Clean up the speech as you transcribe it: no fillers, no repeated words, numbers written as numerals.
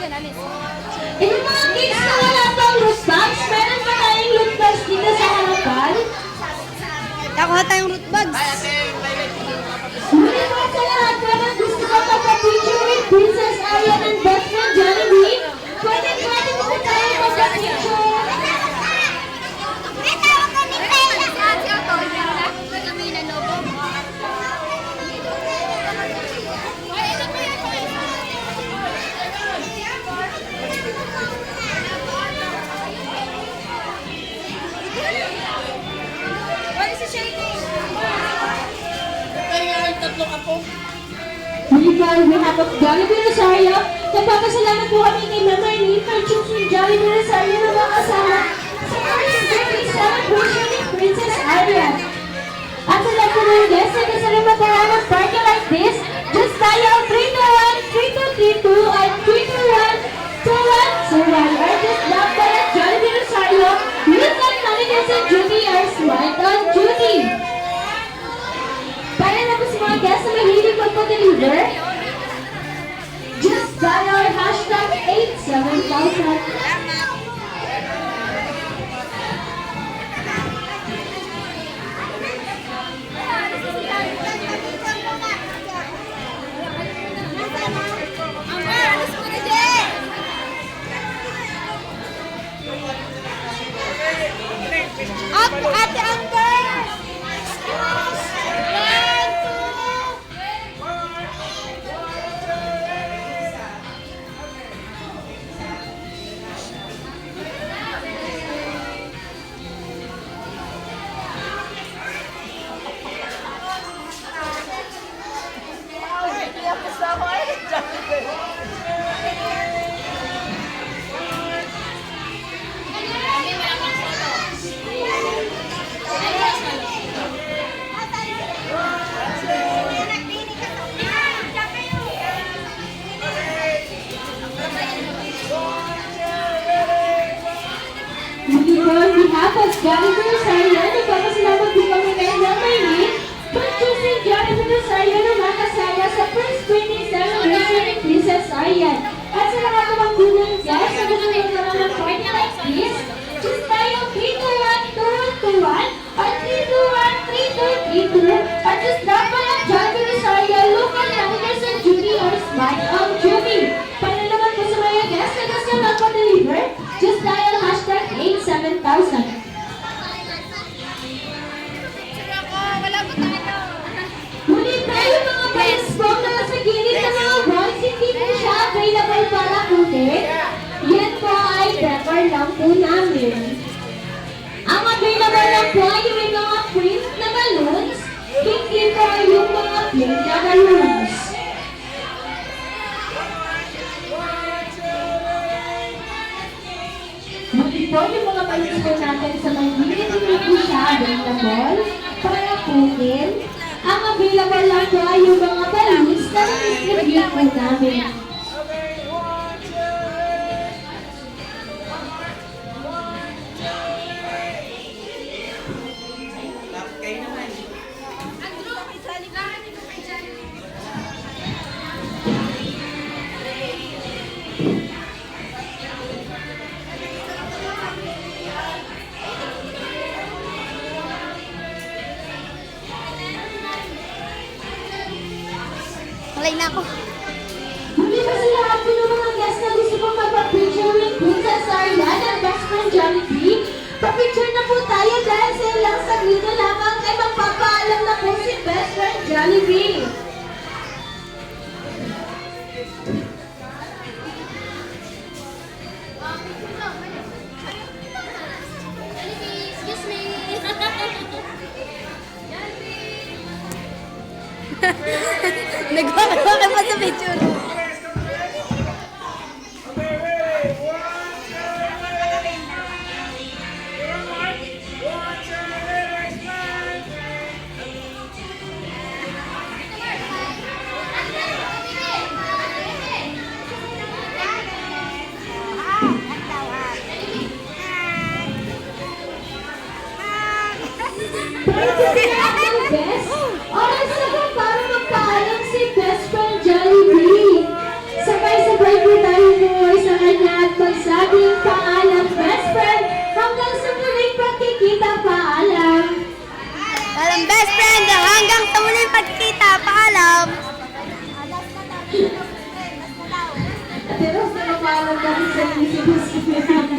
E yung mga kids na wala pang loot bags, meron pa tayong loot bags dito sa harapan. Nakuha tayong root bags. Muli po sa lahat, parang gusto ko magpa-picture with Princess Arya and best friend Jollibee. Pwede po tayo magpa-picture. Muli po, on behalf of Jollibee Rosario, nagpapasalamat po kami kay Ma'am Arlene for choosing Jollibee Rosario na mga kasama sa first birthday celebration ni Princess Arya. At sa lahat po ng guests na kasalamat na ng party like this, just dial 321-3232 at 321-2101 or just drop by at Jollibee Rosario. Use that managers on duty or smart on duty. Para na po sa mga guests na mahilig magpa-deliver, just dial hashtag 87000. Ate Amber! On behalf of Jollibee Rosario, nagpapasalamat po kami kay Ma'am Arlene for choosing Jollibee Rosario na makasama sa first birthday celebration ni Princess Arya. At sa lahat ng mga gunang guys, sa gusto nyo naman ng party like this, just tayo 321-2121 or 321-3232 or just drop by at Jollibee Rosario, local managers on duty or smart on duty. Para naman po sa mga guests na gusto magpa-deliver, just dial hashtag 87000. Muli tayo mga friends po na sa gilid ng mga boys, hindi po siya available para kunin. Yan po ay prepare lang po namin. Ang available lang po ay yung mga print na balloons, hindi po yung mga plain na balloons. Muli po yung mga balloons po natin sa Manila, hindi po siya available para kunin. Ang available lang po ay yung mga balloons na distribute po namin. Malay na ako. Muli pa sa lahat po ng mga guests na gusto pong magpa-picture with Princess Arya and best friend Jollibee. Pa-picture na po tayo dahil sa ilang saglit na lamang ay magpapaalam na po si best friend Jollibee. Excuse me. Nagwakawa ka pa sa picture. Best, oras na ba para magpaalam si best friend Jollibee? at magsabing paalam, best friend. Hanggang sa muling pagkikita, paalam. Alam, best friend, hanggang sa muling pagkikita, paalam. Pero sa paalam namin sa isip